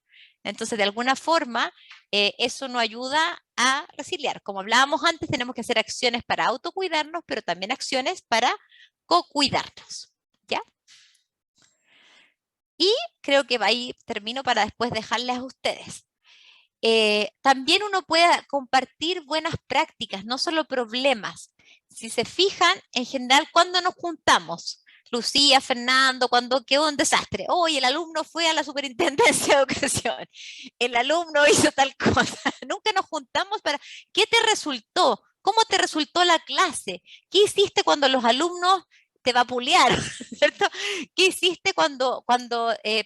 A: Entonces, de alguna forma, eso nos ayuda a resiliar. Como hablábamos antes, tenemos que hacer acciones para autocuidarnos, pero también acciones para co-cuidarnos, ¿ya? Y creo que ahí termino para después dejarles a ustedes. También uno puede compartir buenas prácticas, no solo problemas. Si se fijan, en general, cuando nos juntamos, Lucía, Fernando, cuando quedó un desastre, hoy el alumno fue a la superintendencia de educación, el alumno hizo tal cosa, nunca nos juntamos para, ¿qué te resultó? ¿Cómo te resultó la clase? ¿Qué hiciste cuando los alumnos te vapulearon? ¿Cierto? ¿Qué hiciste cuando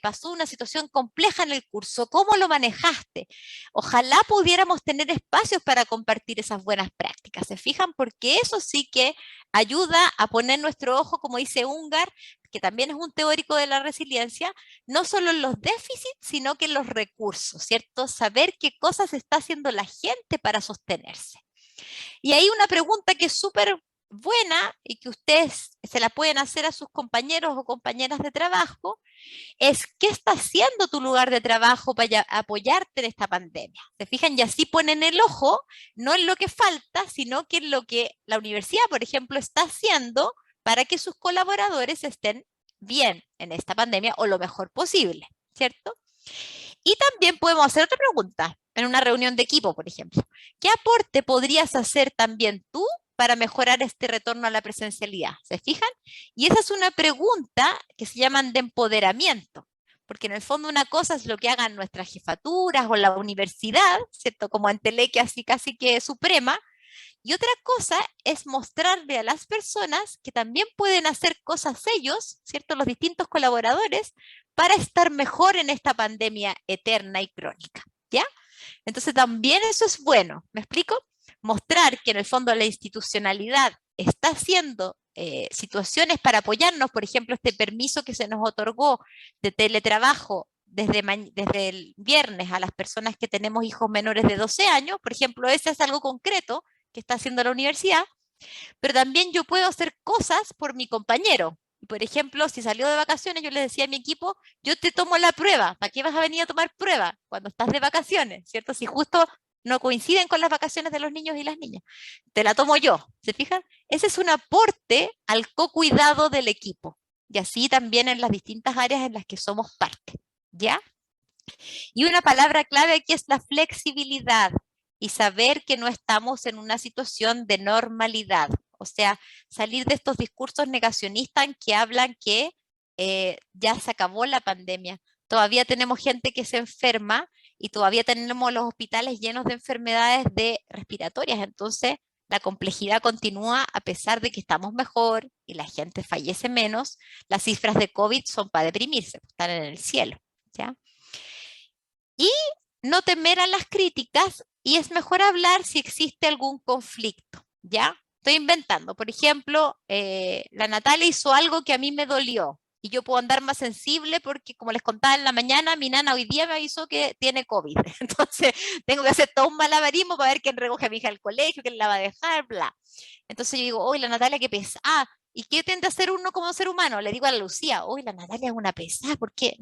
A: pasó una situación compleja en el curso? ¿Cómo lo manejaste? Ojalá pudiéramos tener espacios para compartir esas buenas prácticas, ¿se fijan? Porque eso sí que ayuda a poner nuestro ojo, como dice Ungar, que también es un teórico de la resiliencia, no solo en los déficits, sino que en los recursos, ¿cierto? Saber qué cosas está haciendo la gente para sostenerse. Y hay una pregunta que es súper buena y que ustedes se la pueden hacer a sus compañeros o compañeras de trabajo, es qué está haciendo tu lugar de trabajo para apoyarte en esta pandemia. ¿Se fijan? Y así ponen el ojo, no en lo que falta, sino que en lo que la universidad, por ejemplo, está haciendo para que sus colaboradores estén bien en esta pandemia o lo mejor posible, ¿cierto? Y también podemos hacer otra pregunta en una reunión de equipo, por ejemplo. ¿Qué aporte podrías hacer también tú para mejorar este retorno a la presencialidad? ¿Se fijan? Y esa es una pregunta que se llaman de empoderamiento, porque en el fondo una cosa es lo que hagan nuestras jefaturas o la universidad, ¿cierto? Como entelequia así casi que suprema, y otra cosa es mostrarle a las personas que también pueden hacer cosas ellos, ¿cierto? Los distintos colaboradores, para estar mejor en esta pandemia eterna y crónica, ¿ya? Entonces también eso es bueno, ¿me explico? Mostrar que en el fondo la institucionalidad está haciendo situaciones para apoyarnos, por ejemplo, este permiso que se nos otorgó de teletrabajo desde el viernes a las personas que tenemos hijos menores de 12 años, por ejemplo, ese es algo concreto que está haciendo la universidad, pero también yo puedo hacer cosas por mi compañero. Por ejemplo, si salió de vacaciones, yo le decía a mi equipo, yo te tomo la prueba, ¿para qué vas a venir a tomar prueba cuando estás de vacaciones? ¿Cierto? Si justo no coinciden con las vacaciones de los niños y las niñas, te la tomo yo, ¿se fijan? Ese es un aporte al co-cuidado del equipo, y así también en las distintas áreas en las que somos parte, ¿ya? Y una palabra clave aquí es la flexibilidad y saber que no estamos en una situación de normalidad. O sea, salir de estos discursos negacionistas que hablan que ya se acabó la pandemia. Todavía tenemos gente que se enferma y todavía tenemos los hospitales llenos de enfermedades respiratorias. Entonces, la complejidad continúa a pesar de que estamos mejor y la gente fallece menos. Las cifras de COVID son para deprimirse, están en el cielo. ¿Ya? Y no temer a las críticas y es mejor hablar si existe algún conflicto, ¿ya? Estoy inventando. Por ejemplo, la Natalia hizo algo que a mí me dolió y yo puedo andar más sensible porque, como les contaba en la mañana, mi nana hoy día me avisó que tiene COVID. Entonces, tengo que hacer todo un malabarismo para ver quién recoge a mi hija al colegio, quién la va a dejar, bla. Entonces yo digo, hoy la Natalia, qué pesa. Ah, ¿y qué tiende a hacer uno como ser humano? Le digo a la Lucía, hoy la Natalia es una pesada, porque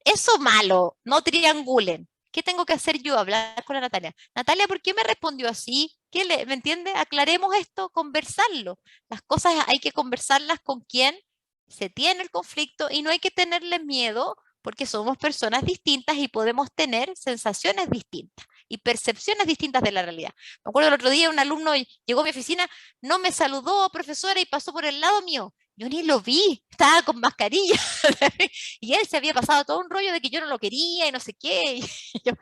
A: eso malo, no triangulen. ¿Qué tengo que hacer yo? Hablar con la Natalia. Natalia, ¿por qué me respondió así? ¿Me entiende? Aclaremos esto, conversarlo. Las cosas hay que conversarlas con quien se tiene el conflicto y no hay que tenerle miedo porque somos personas distintas y podemos tener sensaciones distintas y percepciones distintas de la realidad. Me acuerdo el otro día un alumno llegó a mi oficina, no me saludó, profesora, y pasó por el lado mío. Yo ni lo vi, estaba con mascarilla. Y él se había pasado todo un rollo de que yo no lo quería y no sé qué. Y yo,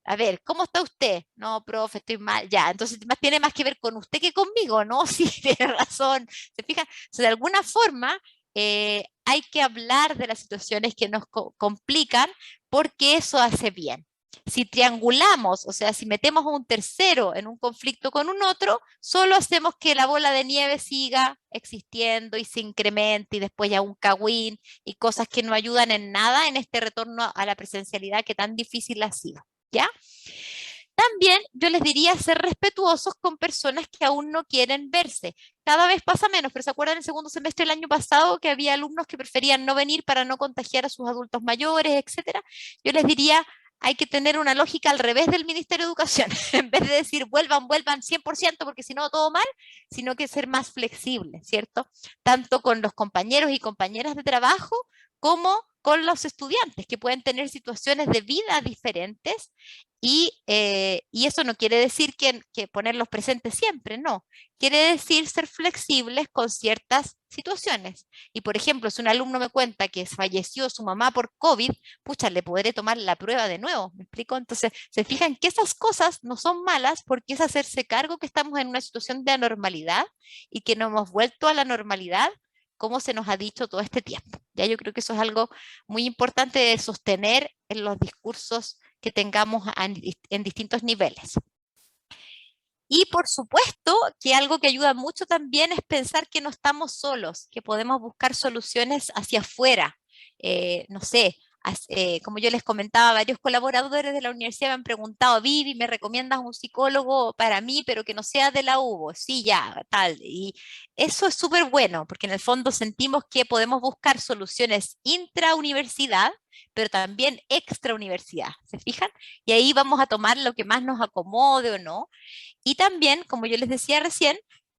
A: a ver, ¿cómo está usted? No, profe, estoy mal. Ya, entonces tiene más que ver con usted que conmigo, ¿no? Sí, tiene razón. ¿Se fijan? O sea, de alguna forma hay que hablar de las situaciones que nos complican porque eso hace bien. Si triangulamos, o sea, si metemos a un tercero en un conflicto con un otro, solo hacemos que la bola de nieve siga existiendo y se incremente y después ya un cagüín y cosas que no ayudan en nada en este retorno a la presencialidad que tan difícil ha sido, ¿ya? También yo les diría ser respetuosos con personas que aún no quieren verse. Cada vez pasa menos, pero ¿se acuerdan el segundo semestre del año pasado que había alumnos que preferían no venir para no contagiar a sus adultos mayores, etcétera? Yo les diría, hay que tener una lógica al revés del Ministerio de Educación. En vez de decir vuelvan, vuelvan 100% porque si no todo mal, sino que ser más flexible, ¿cierto? Tanto con los compañeros y compañeras de trabajo como con los estudiantes que pueden tener situaciones de vida diferentes y eso no quiere decir que ponerlos presentes siempre, no. Quiere decir ser flexibles con ciertas situaciones. Y por ejemplo, si un alumno me cuenta que falleció su mamá por COVID, pucha, le podré tomar la prueba de nuevo, ¿me explico? Entonces, se fijan que esas cosas no son malas porque es hacerse cargo que estamos en una situación de anormalidad y que no hemos vuelto a la normalidad como se nos ha dicho todo este tiempo. Ya yo creo que eso es algo muy importante de sostener en los discursos que tengamos en distintos niveles. Y por supuesto que algo que ayuda mucho también es pensar que no estamos solos, que podemos buscar soluciones hacia afuera. No sé, como yo les comentaba, varios colaboradores de la universidad me han preguntado, Vivi, ¿me recomiendas un psicólogo para mí, pero que no sea de la UBO? Sí, ya, tal. Y eso es súper bueno, porque en el fondo sentimos que podemos buscar soluciones intrauniversidad, pero también extrauniversidad, ¿se fijan? Y ahí vamos a tomar lo que más nos acomode o no. Y también, como yo les decía recién,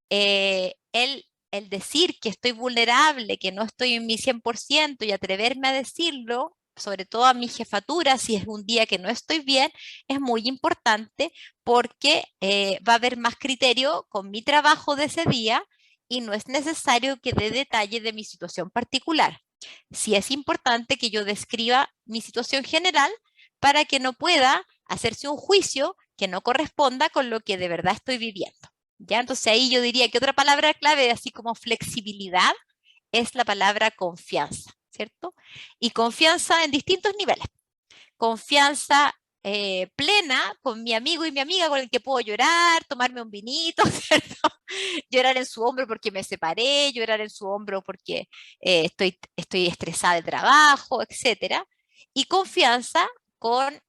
A: el decir que estoy vulnerable, que no estoy en mi 100% y atreverme a decirlo, sobre todo a mi jefatura, si es un día que no estoy bien, es muy importante porque va a haber más criterio con mi trabajo de ese día y no es necesario que dé detalle de mi situación particular. Sí es importante que yo describa mi situación general para que no pueda hacerse un juicio que no corresponda con lo que de verdad estoy viviendo. ¿Ya? Entonces ahí yo diría que otra palabra clave, así como flexibilidad, es la palabra confianza, ¿cierto? Y confianza en distintos niveles. Confianza plena con mi amigo y mi amiga con el que puedo llorar, tomarme un vinito, ¿cierto? Llorar en su hombro porque me separé, llorar en su hombro porque estoy estresada de trabajo, etcétera. Y confianza con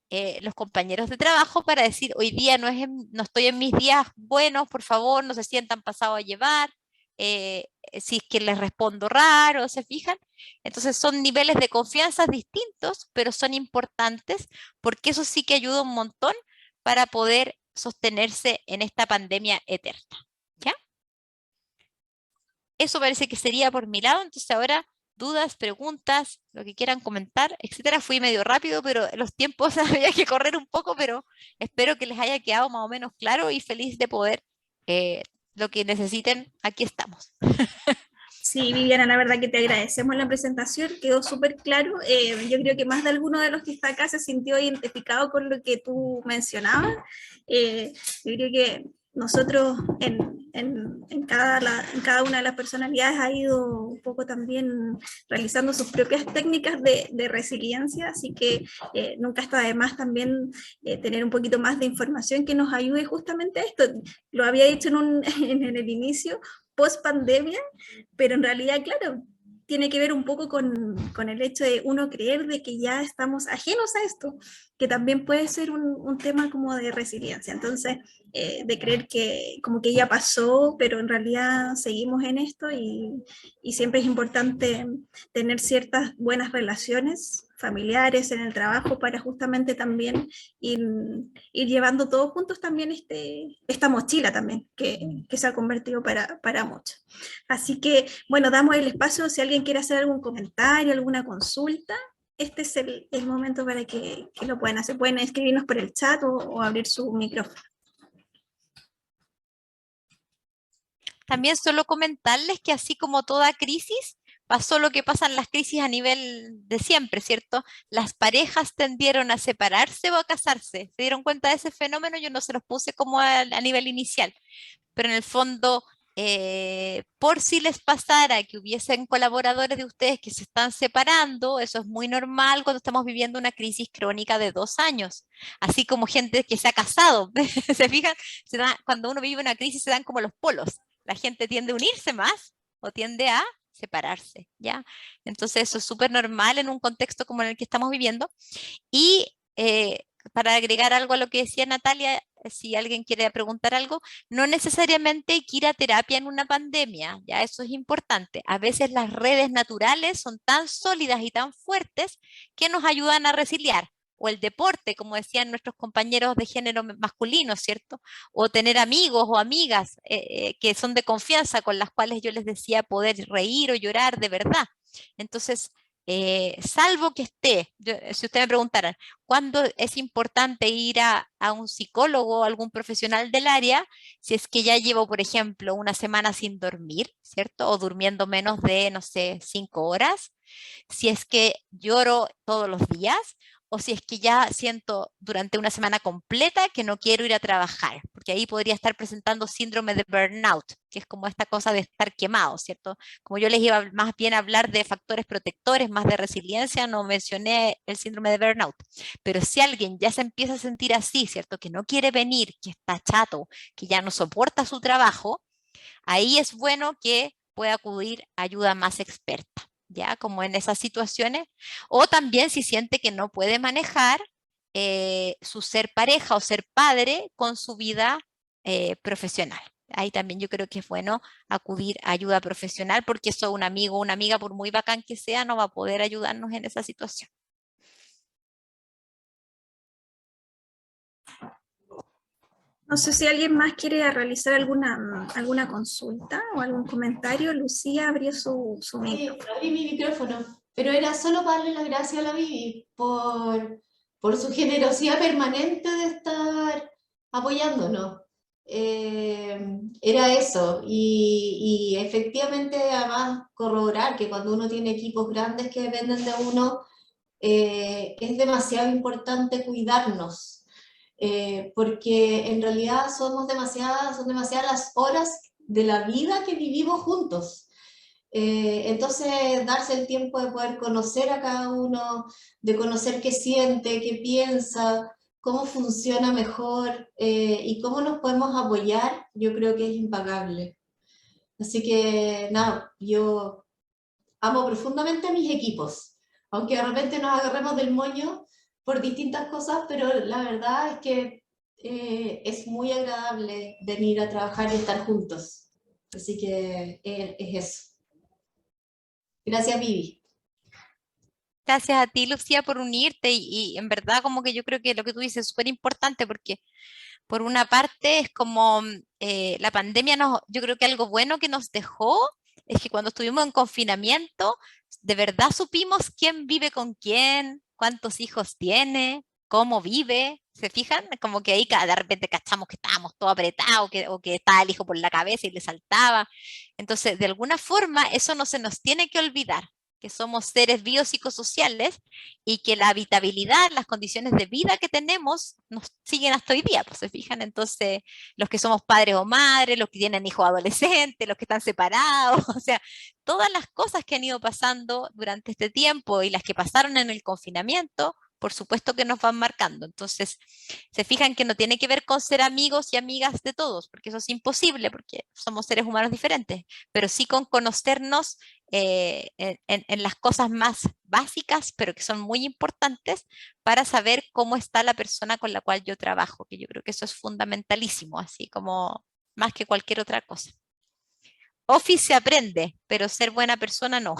A: los compañeros de trabajo para decir, hoy día no estoy en mis días buenos, por favor, no se sientan pasados a llevar, si es que les respondo raro, ¿se fijan? Entonces son niveles de confianza distintos, pero son importantes porque eso sí que ayuda un montón para poder sostenerse en esta pandemia eterna. ¿Ya? Eso parece que sería por mi lado, entonces ahora dudas, preguntas, lo que quieran comentar, etcétera. Fui medio rápido, pero los tiempos había que correr un poco, pero espero que les haya quedado más o menos claro y feliz de poder lo que necesiten, aquí estamos.
C: Sí, Viviana, la verdad que te agradecemos la presentación, quedó súper claro. Yo creo que más de alguno de los que está acá se sintió identificado con lo que tú mencionabas. Yo creo que nosotros en cada una de las personalidades ha ido un poco también realizando sus propias técnicas de resiliencia, así que nunca está de más también tener un poquito más de información que nos ayude justamente a esto. Lo había dicho en el inicio, post pandemia, pero en realidad, claro, tiene que ver un poco con el hecho de uno creer de que ya estamos ajenos a esto, que también puede ser un tema como de resiliencia. Entonces, de creer que como que ya pasó, pero en realidad seguimos en esto y siempre es importante tener ciertas buenas relaciones familiares en el trabajo para justamente también ir, ir llevando todos juntos también esta mochila también que se ha convertido para muchos. Así que, bueno, damos el espacio si alguien quiere hacer algún comentario, alguna consulta. Este es el momento para que lo puedan hacer. Pueden escribirnos por el chat o abrir su micrófono.
A: También solo comentarles que así como toda crisis, pasó lo que pasa en las crisis a nivel de siempre, ¿cierto? Las parejas tendieron a separarse o a casarse. ¿Se dieron cuenta de ese fenómeno? Yo no se los puse como a nivel inicial, pero en el fondo, por si les pasara que hubiesen colaboradores de ustedes que se están separando, eso es muy normal cuando estamos viviendo una crisis crónica de 2 años, así como gente que se ha casado. ¿Se fijan? Cuando uno vive una crisis se dan como los polos. La gente tiende a unirse más o tiende a separarse, ¿ya? Entonces eso es súper normal en un contexto como en el que estamos viviendo y para agregar algo a lo que decía Natalia, si alguien quiere preguntar algo, no necesariamente hay que ir a terapia en una pandemia, ya eso es importante. A veces las redes naturales son tan sólidas y tan fuertes que nos ayudan a resiliar. O el deporte, como decían nuestros compañeros de género masculino, ¿cierto? O tener amigos o amigas que son de confianza, con las cuales yo les decía poder reír o llorar de verdad. Entonces, salvo que esté, si ustedes me preguntaran, ¿cuándo es importante ir a un psicólogo o algún profesional del área? Si es que ya llevo, por ejemplo, una semana sin dormir, ¿cierto? O durmiendo menos de, no sé, 5 horas. Si es que lloro todos los días o si es que ya siento durante una semana completa que no quiero ir a trabajar, porque ahí podría estar presentando síndrome de burnout, que es como esta cosa de estar quemado, ¿cierto? Como yo les iba más bien a hablar de factores protectores, más de resiliencia, no mencioné el síndrome de burnout. Pero si alguien ya se empieza a sentir así, ¿cierto? Que no quiere venir, que está chato, que ya no soporta su trabajo, ahí es bueno que pueda acudir a ayuda más experta, ¿ya? Como en esas situaciones. O también si siente que no puede manejar su ser pareja o ser padre con su vida profesional. Ahí también yo creo que es bueno acudir a ayuda profesional porque eso un amigo o una amiga, por muy bacán que sea, no va a poder ayudarnos en esa situación.
C: No sé si alguien más quiere realizar alguna consulta o algún comentario. Lucía abrió su micrófono.
D: Sí, abrí mi micrófono, pero era solo para darle las gracias a la Vivi por su generosidad permanente de estar apoyándonos. Era eso, y efectivamente además corroborar que cuando uno tiene equipos grandes que dependen de uno, es demasiado importante cuidarnos, porque en realidad son demasiadas las horas de la vida que vivimos juntos. Entonces, darse el tiempo de poder conocer a cada uno, de conocer qué siente, qué piensa, cómo funciona mejor y cómo nos podemos apoyar, yo creo que es impagable. Así que, nada, yo amo profundamente a mis equipos, aunque de repente nos agarremos del moño por distintas cosas, pero la verdad es que es muy agradable venir a trabajar y estar juntos. Así que es eso. Gracias, Vivi.
A: Gracias a ti, Lucía, por unirte y en verdad como que yo creo que lo que tú dices es súper importante porque por una parte es como la pandemia yo creo que algo bueno que nos dejó es que cuando estuvimos en confinamiento, de verdad supimos quién vive con quién, cuántos hijos tiene, cómo vive. ¿Se fijan? Como que ahí de repente cachamos que estábamos todo apretados o que estaba el hijo por la cabeza y le saltaba. Entonces, de alguna forma, eso no se nos tiene que olvidar que somos seres biopsicosociales y que la habitabilidad, las condiciones de vida que tenemos nos siguen hasta hoy día, pues se fijan, entonces los que somos padres o madres, los que tienen hijos adolescentes, los que están separados, o sea, todas las cosas que han ido pasando durante este tiempo y las que pasaron en el confinamiento, por supuesto que nos van marcando. Entonces, se fijan que no tiene que ver con ser amigos y amigas de todos, porque eso es imposible, porque somos seres humanos diferentes, pero sí con conocernos en las cosas más básicas, pero que son muy importantes para saber cómo está la persona con la cual yo trabajo, que yo creo que eso es fundamentalísimo, así como más que cualquier otra cosa. Office se aprende, pero ser buena persona no.